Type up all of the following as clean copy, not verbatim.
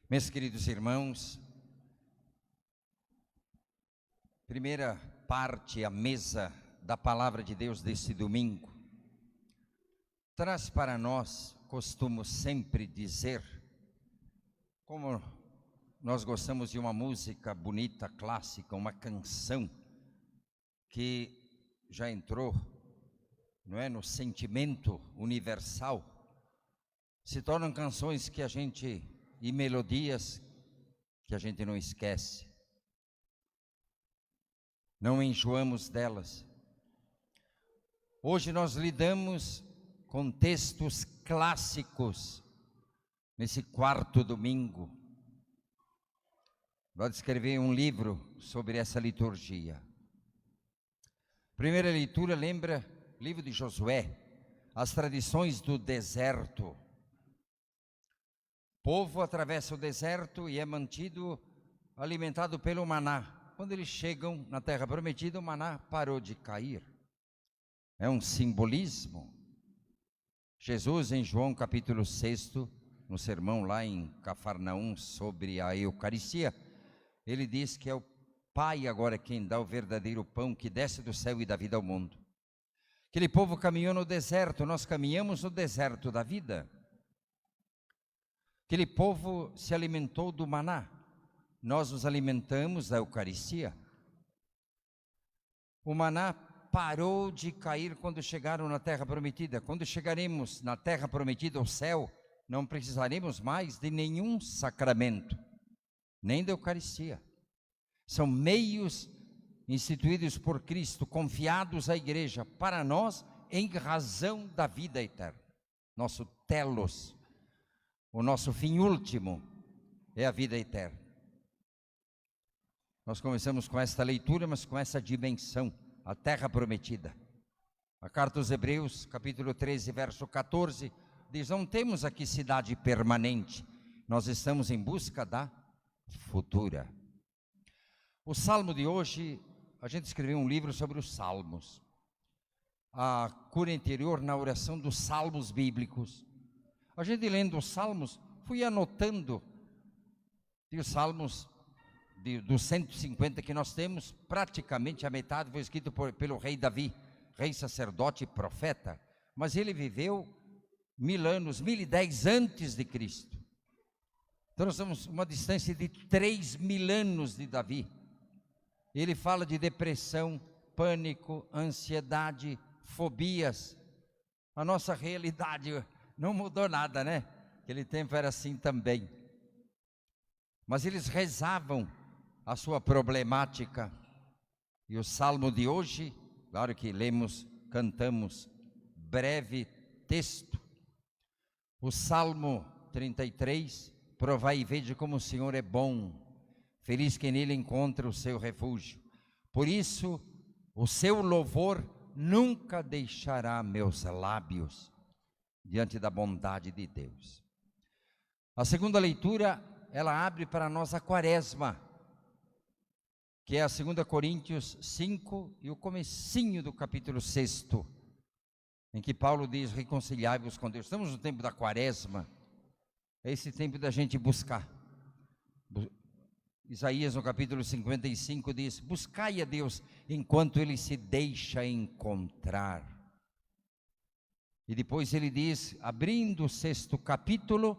Meus queridos irmãos, primeira parte, a mesa da Palavra de Deus deste domingo, traz para nós, costumo sempre dizer, como nós gostamos de uma música bonita, clássica, uma canção que já entrou, não é, no sentimento universal, se tornam canções que a gente, e melodias que a gente não esquece, não enjoamos delas. Hoje nós lidamos com textos clássicos, nesse quarto domingo. Vou escrever um livro sobre essa liturgia. Primeira leitura lembra o livro de Josué, as tradições do deserto. O povo atravessa o deserto e é mantido, alimentado pelo maná. Quando eles chegam na terra prometida, o maná parou de cair. É um simbolismo. Jesus, em João capítulo 6, no sermão lá em Cafarnaum sobre a Eucaristia, ele diz que é o Pai agora quem dá o verdadeiro pão que desce do céu e dá vida ao mundo. Aquele povo caminhou no deserto, nós caminhamos no deserto da vida. Aquele povo se alimentou do maná, nós nos alimentamos da Eucaristia. O maná parou de cair quando chegaram na terra prometida. Quando chegaremos na terra prometida, o céu, não precisaremos mais de nenhum sacramento, nem da Eucaristia. São meios instituídos por Cristo, confiados à igreja, para nós, em razão da vida eterna. Nosso telos, o nosso fim último, é a vida eterna. Nós começamos com esta leitura, mas com essa dimensão, a terra prometida. A carta aos Hebreus, capítulo 13, verso 14, diz: não temos aqui cidade permanente, nós estamos em busca da futura. O salmo de hoje, a gente escreveu um livro sobre os salmos. A cura interior na oração dos salmos bíblicos. A gente lendo os salmos, fui anotando, e os salmos dos 150 que nós temos, praticamente a metade foi escrito pelo rei Davi, rei sacerdote e profeta, mas ele viveu 1000 anos, 1010 antes de Cristo. Então nós temos uma distância de 3000 anos de Davi. Ele fala de depressão, pânico, ansiedade, fobias. A nossa realidade não mudou nada, né? Aquele tempo era assim também. Mas eles rezavam a sua problemática. E o salmo de hoje, claro que lemos, cantamos, breve texto. O salmo 33, provai e vede como o Senhor é bom, feliz quem nele encontra o seu refúgio. Por isso, o seu louvor nunca deixará meus lábios diante da bondade de Deus. A segunda leitura, ela abre para nós a quaresma, que é a 2 Coríntios 5 e o comecinho do capítulo 6, em que Paulo diz: reconciliai-vos com Deus. Estamos no tempo da quaresma, é esse tempo da gente buscar. Isaías no capítulo 55 diz: buscai a Deus enquanto Ele se deixa encontrar. E depois ele diz, abrindo o 6º capítulo: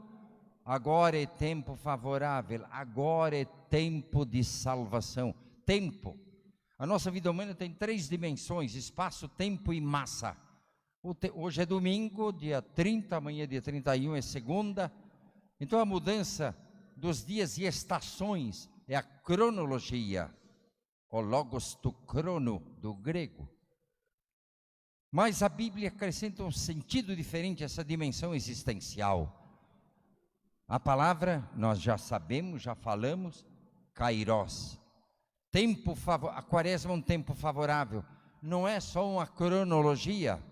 agora é tempo favorável, agora é tempo de salvação. Tempo. A nossa vida humana tem 3 dimensões: espaço, tempo e massa. Hoje é domingo, dia 30, amanhã dia 31 é segunda. Então a mudança dos dias e estações é a cronologia, o logos do crono, do grego. Mas a Bíblia acrescenta um sentido diferente a essa dimensão existencial. A palavra, nós já sabemos, já falamos, kairos. A quaresma é um tempo favorável. Não é só uma cronologia,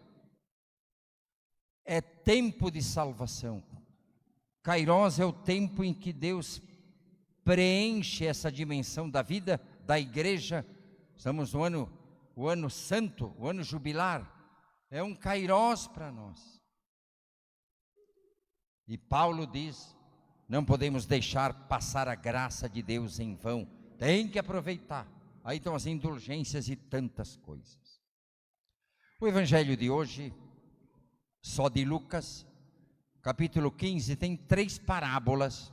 é tempo de salvação. Kairos é o tempo em que Deus preenche essa dimensão da vida da igreja. Estamos no o ano santo, o ano jubilar. É um kairos para nós. E Paulo diz Não podemos deixar passar a graça de Deus em vão. Tem que aproveitar. Aí estão as indulgências e tantas coisas. O evangelho de hoje, só de Lucas, capítulo 15, tem 3 parábolas.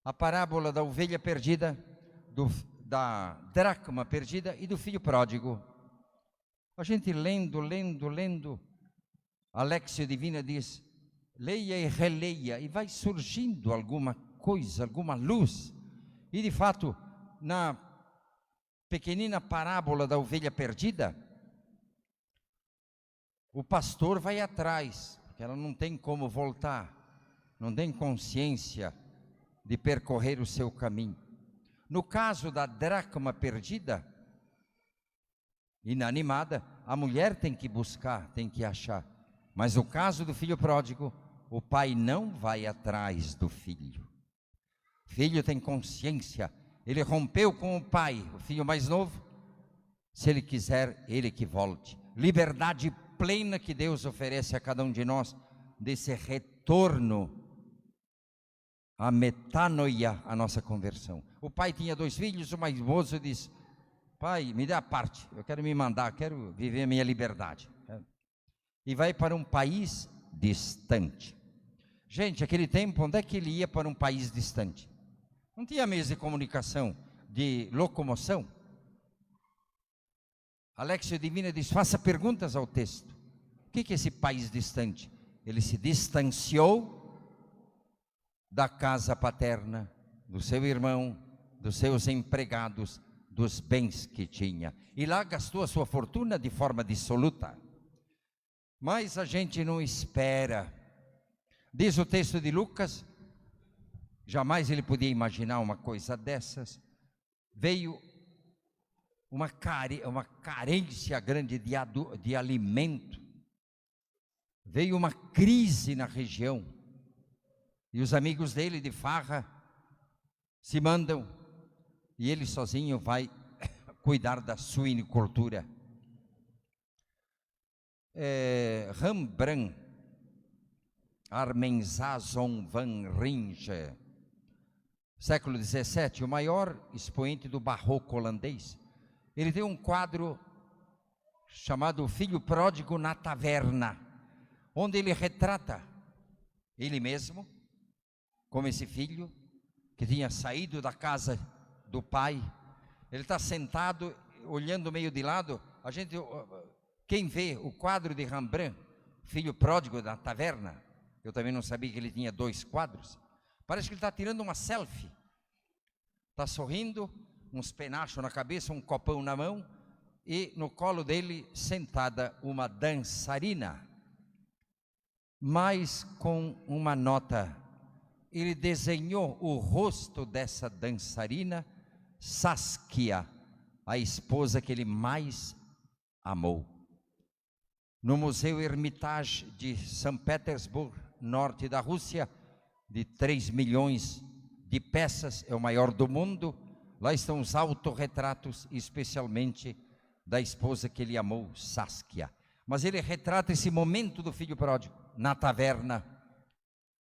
A parábola da ovelha perdida, da dracma perdida e do filho pródigo. A gente lendo, a Léxio Divina diz, leia e releia, e vai surgindo alguma coisa, alguma luz. E de fato, na pequenina parábola da ovelha perdida, o pastor vai atrás, porque ela não tem como voltar, não tem consciência de percorrer o seu caminho. No caso da dracma perdida, inanimada, a mulher tem que buscar, tem que achar. Mas no caso do filho pródigo, o pai não vai atrás do filho. O filho tem consciência, ele rompeu com o pai, o filho mais novo. Se ele quiser, ele que volte. Liberdade plena que Deus oferece a cada um de nós, desse retorno, a metanoia, a nossa conversão. O pai tinha 2 filhos, o mais moço disse, pai, me dê a parte, eu quero me mandar, quero viver a minha liberdade. E vai para um país distante. Gente, aquele tempo, onde é que ele ia para um país distante? Não tinha meios de comunicação, de locomoção. A Léxio Divina diz, faça perguntas ao texto. O que é esse país distante? Ele se distanciou da casa paterna, do seu irmão, dos seus empregados, dos bens que tinha. E lá gastou a sua fortuna de forma dissoluta. Mas a gente não espera. Diz o texto de Lucas, jamais ele podia imaginar uma coisa dessas. Veio uma carência grande de alimento. Veio uma crise na região. E os amigos dele de farra se mandam. E ele sozinho vai cuidar da suinicultura. Rembrandt, Armenzazon van Rijn, século XVII, o maior expoente do barroco holandês. Ele tem um quadro chamado O Filho Pródigo na Taverna, onde ele retrata ele mesmo, como esse filho que tinha saído da casa do pai. Ele está sentado, olhando meio de lado. Quem vê o quadro de Rembrandt, Filho Pródigo da Taverna, eu também não sabia que ele tinha 2 quadros, parece que ele está tirando uma selfie, está sorrindo, uns penachos na cabeça, um copão na mão, e no colo dele sentada uma dançarina, mas com uma nota. Ele desenhou o rosto dessa dançarina, Saskia, a esposa que ele mais amou. No Museu Hermitage de São Petersburgo, norte da Rússia, de 3 milhões de peças, é o maior do mundo. Lá estão os autorretratos, especialmente da esposa que ele amou, Saskia. Mas ele retrata esse momento do filho pródigo, na taverna,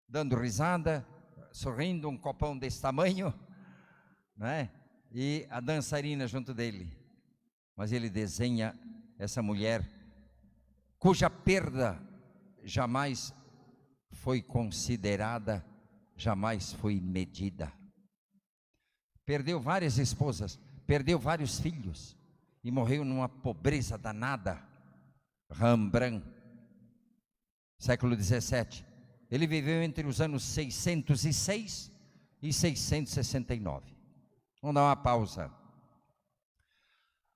dando risada, sorrindo, um copão desse tamanho, né? E a dançarina junto dele. Mas ele desenha essa mulher cuja perda jamais foi considerada, jamais foi medida. Perdeu várias esposas, perdeu vários filhos e morreu numa pobreza danada. Rembrandt, século XVII. Ele viveu entre os anos 606 e 669. Vamos dar uma pausa.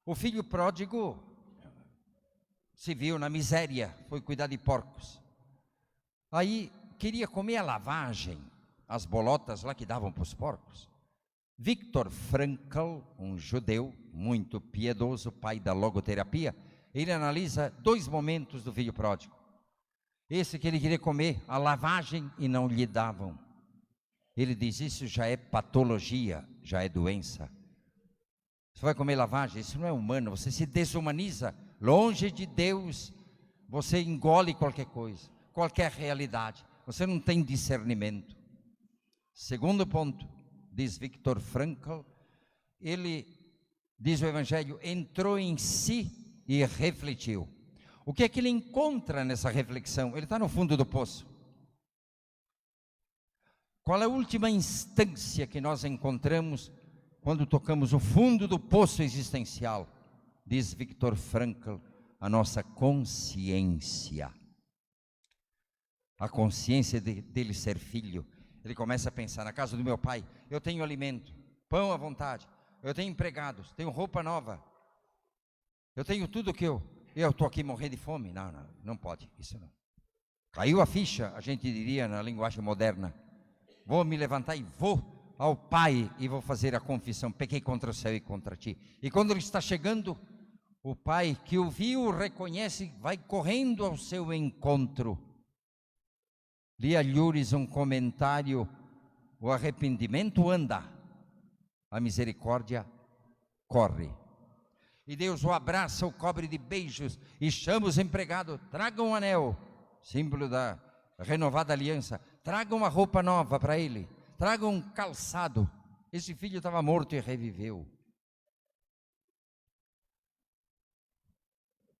O filho pródigo se viu na miséria, foi cuidar de porcos. Aí queria comer a lavagem, as bolotas lá que davam para os porcos. Viktor Frankl, um judeu muito piedoso, pai da logoterapia, ele analisa 2 momentos do filho pródigo. Esse que ele queria comer a lavagem e não lhe davam. Ele diz, isso já é patologia, já é doença. Você vai comer lavagem, isso não é humano, você se desumaniza. Longe de Deus, você engole qualquer coisa, qualquer realidade. Você não tem discernimento. Segundo ponto, diz Viktor Frankl, ele, diz o Evangelho, entrou em si e refletiu. O que é que ele encontra nessa reflexão? Ele está no fundo do poço. Qual é a última instância que nós encontramos quando tocamos o fundo do poço existencial? Diz Viktor Frankl, a nossa consciência. A consciência dele ser filho. Ele começa a pensar, na casa do meu pai, eu tenho alimento, pão à vontade, eu tenho empregados, tenho roupa nova, eu tenho tudo que eu estou aqui morrendo de fome. Não pode, isso não. Caiu a ficha, a gente diria na linguagem moderna. Vou me levantar e vou ao Pai e vou fazer a confissão, pequei contra o céu e contra ti. E quando ele está chegando, o Pai que o viu, reconhece, vai correndo ao seu encontro. Li a Lures um comentário, o arrependimento anda, a misericórdia corre. E Deus o abraça, o cobre de beijos e chama os empregados, tragam um anel, símbolo da renovada aliança, tragam uma roupa nova para ele, tragam um calçado. Esse filho estava morto e reviveu.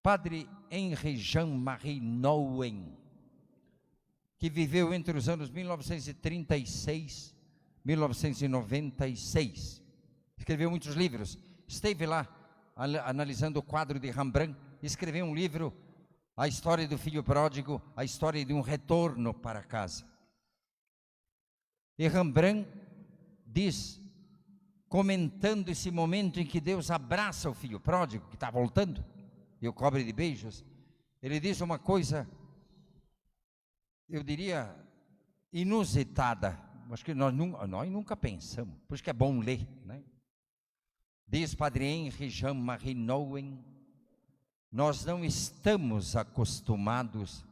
Padre Henri Jean-Marie Nouwen, que viveu entre os anos 1936 e 1996, escreveu muitos livros, esteve lá analisando o quadro de Rembrandt, escreveu um livro, A História do Filho Pródigo, a história de um retorno para casa. E Rembrandt diz, comentando esse momento em que Deus abraça o filho pródigo, que está voltando, e o cobre de beijos, ele diz uma coisa, eu diria, inusitada, acho que nós nunca pensamos, por isso que é bom ler, né? Diz Padre Henri Jean-Marie Nouwen, nós não estamos acostumados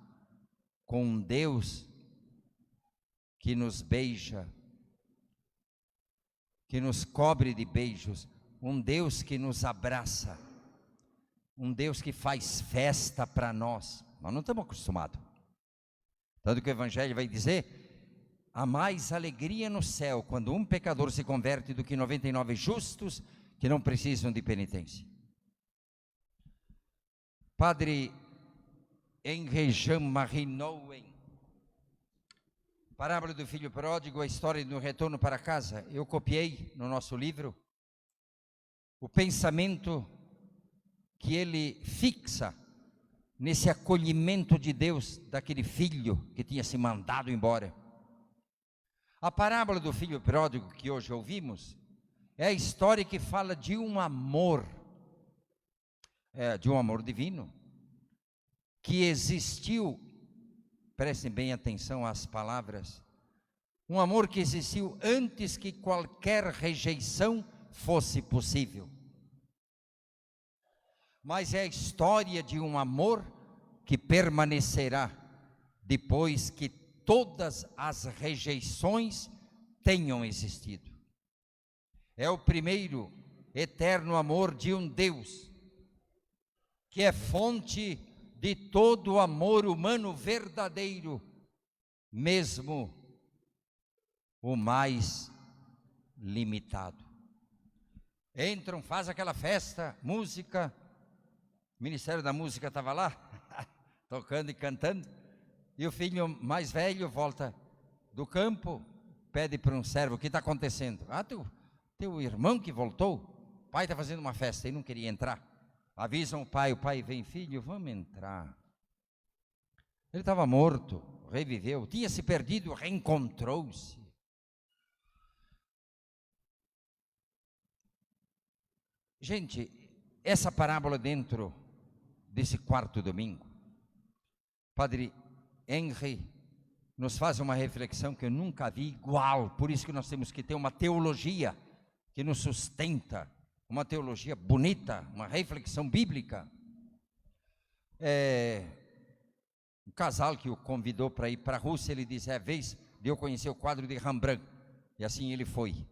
com um Deus que nos beija, que nos cobre de beijos, um Deus que nos abraça, um Deus que faz festa para nós. Nós não estamos acostumados. Tanto que o Evangelho vai dizer, há mais alegria no céu quando um pecador se converte do que 99 justos que não precisam de penitência. Padre Henri Jean-Marie Nouwen, Parábola do Filho Pródigo, a história do retorno para casa. Eu copiei no nosso livro o pensamento que ele fixa nesse acolhimento de Deus daquele filho que tinha se mandado embora. A parábola do Filho Pródigo que hoje ouvimos é a história que fala de um amor, divino, que existiu, prestem bem atenção às palavras, um amor que existiu antes que qualquer rejeição fosse possível. Mas é a história de um amor que permanecerá depois que todas as rejeições tenham existido. É o primeiro eterno amor de um Deus, que é fonte de todo o amor humano verdadeiro, mesmo o mais limitado. Entram, faz aquela festa, música, o Ministério da Música estava lá, tocando e cantando, e o filho mais velho volta do campo, pede para um servo, o que está acontecendo? Teu irmão que voltou, o pai está fazendo uma festa e não queria entrar. Avisam o pai vem, filho, vamos entrar. Ele estava morto, reviveu, tinha se perdido, reencontrou-se. Gente, essa parábola dentro desse quarto domingo, Padre Henri nos faz uma reflexão que eu nunca vi igual, por isso que nós temos que ter uma teologia que nos sustenta, uma teologia bonita, uma reflexão bíblica. Um casal que o convidou para ir para a Rússia, ele disse, é a vez de eu conhecer o quadro de Rembrandt, e assim ele foi.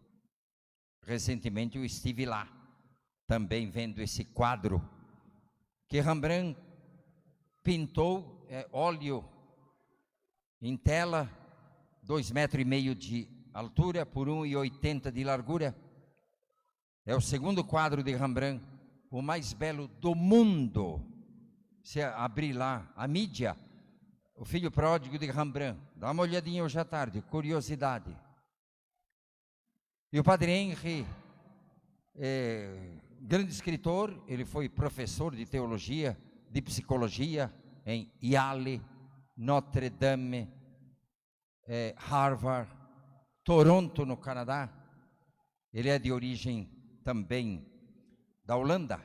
Recentemente eu estive lá, também vendo esse quadro, que Rembrandt pintou, óleo em tela, 2,5 metros altura por 1,80 de largura. É o segundo quadro de Rembrandt, o mais belo do mundo. Se abrir lá a mídia, o Filho Pródigo de Rembrandt, dá uma olhadinha hoje à tarde, curiosidade. E o Padre Henry, grande escritor, ele foi professor de teologia, de psicologia em Yale, Notre Dame, Harvard, Toronto, no Canadá. Ele é de origem também da Holanda.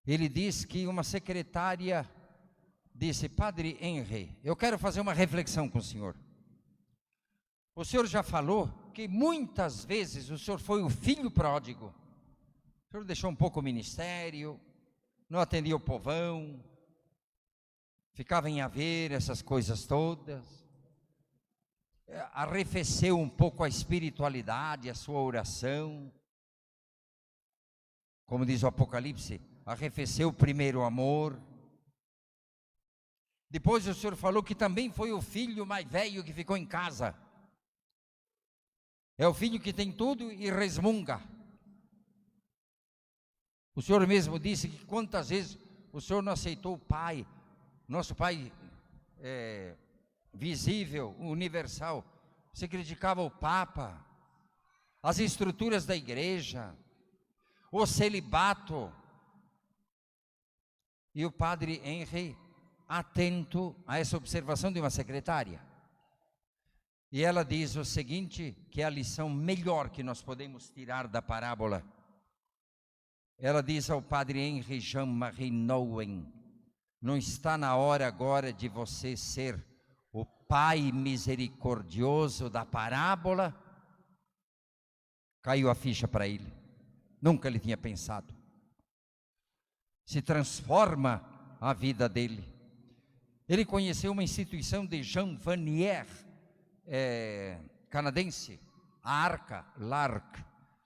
Ele diz que uma secretária disse: Padre Henry, eu quero fazer uma reflexão com o senhor. O senhor já falou que muitas vezes o senhor foi o filho pródigo. O senhor deixou um pouco o ministério, não atendia o povão, ficava em haver, essas coisas todas. Arrefeceu um pouco a espiritualidade, a sua oração. Como diz o Apocalipse, arrefeceu o primeiro amor. Depois o senhor falou que também foi o filho mais velho que ficou em casa. É o filho que tem tudo e resmunga. O senhor mesmo disse que quantas vezes o senhor não aceitou o Pai, nosso Pai visível, universal. Você criticava o Papa, as estruturas da igreja, o celibato. E o Padre Henry, atento a essa observação de uma secretária, e ela diz o seguinte, que é a lição melhor que nós podemos tirar da parábola. Ela diz ao Padre Henry Jean-Marie Nouwen: não está na hora agora de você ser o Pai misericordioso da parábola? Caiu a ficha para ele, nunca ele tinha pensado. Se transforma a vida dele. Ele conheceu uma instituição de Jean Vanier, canadense, a Arca, l'Arc,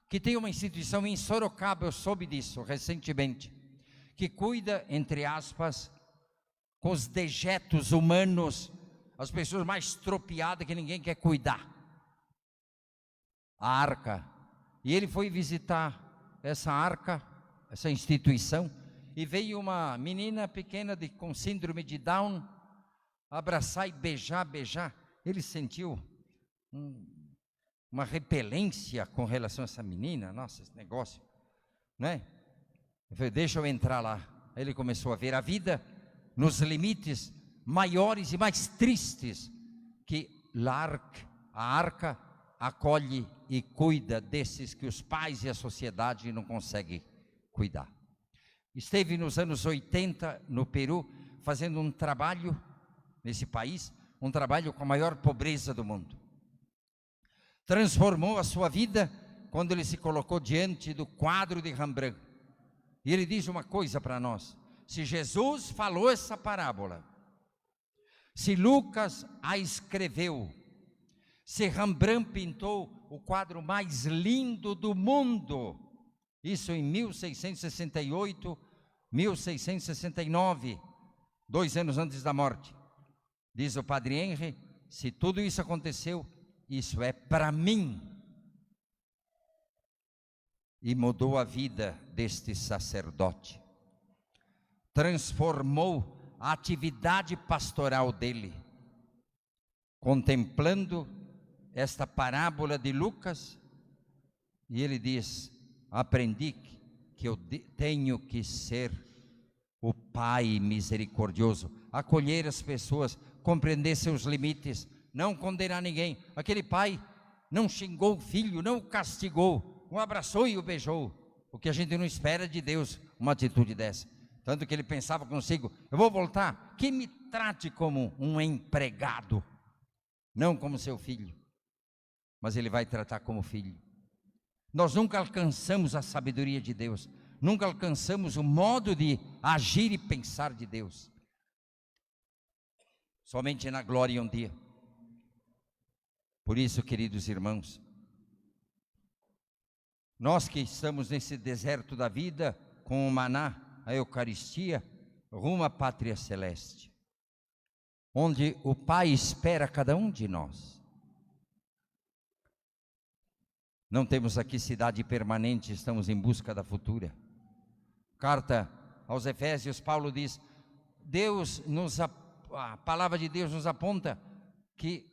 que tem uma instituição em Sorocaba, eu soube disso recentemente, que cuida, entre aspas, com os dejetos humanos, as pessoas mais tropiadas que ninguém quer cuidar. A Arca. E ele foi visitar essa Arca, essa instituição, e veio uma menina pequena com síndrome de Down, abraçar e beijar. Ele sentiu uma repelência com relação a essa menina. Nossa, esse negócio, né? Eu falei: deixa eu entrar lá. Aí ele começou a ver a vida nos limites maiores e mais tristes, que a Arca acolhe e cuida desses que os pais e a sociedade não conseguem cuidar. Esteve nos anos 80 no Peru, fazendo um trabalho nesse país, um trabalho com a maior pobreza do mundo. Transformou a sua vida quando ele se colocou diante do quadro de Rembrandt. E ele diz uma coisa para nós: se Jesus falou essa parábola, se Lucas a escreveu, se Rembrandt pintou o quadro mais lindo do mundo, isso em 1668, 1669, 2 anos antes da morte, diz o Padre Henry, se tudo isso aconteceu, isso é para mim. E mudou a vida deste sacerdote, transformou a atividade pastoral dele, contemplando esta parábola de Lucas, e ele diz: aprendi que eu tenho que ser o Pai misericordioso, acolher as pessoas, compreender seus limites, não condenar ninguém. Aquele pai não xingou o filho, não o castigou, o abraçou e o beijou, o que a gente não espera de Deus, uma atitude dessa. Tanto que ele pensava consigo: eu vou voltar, que me trate como um empregado, não como seu filho, mas ele vai tratar como filho. Nós nunca alcançamos a sabedoria de Deus, nunca alcançamos o modo de agir e pensar de Deus, somente na glória um dia. Por isso, queridos irmãos, nós que estamos nesse deserto da vida, com o maná, a Eucaristia, rumo à pátria celeste, onde o Pai espera cada um de nós. Não temos aqui cidade permanente, estamos em busca da futura. Carta aos Efésios, Paulo diz, a palavra de Deus nos aponta que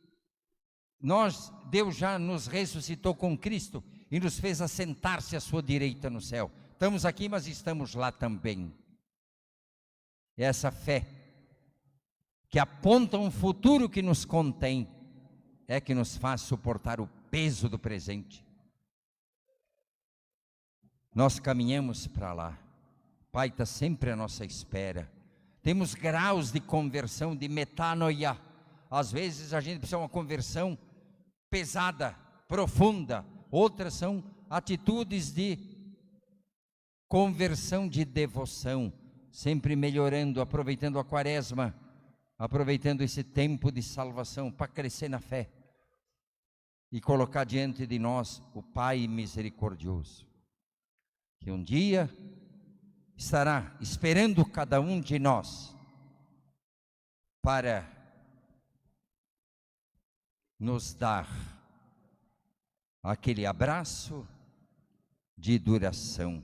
Deus já nos ressuscitou com Cristo e nos fez assentar-se à sua direita no céu. Estamos aqui, mas estamos lá também. É essa fé que aponta um futuro que nos contém, é que nos faz suportar o peso do presente. Nós caminhamos para lá, o Pai está sempre à nossa espera. Temos graus de conversão, de metanoia. Às vezes a gente precisa de uma conversão pesada, profunda. Outras são atitudes de conversão, de devoção, sempre melhorando, aproveitando a quaresma, aproveitando esse tempo de salvação para crescer na fé e colocar diante de nós o Pai misericordioso, que um dia estará esperando cada um de nós para nos dar aquele abraço de duração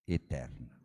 eterna.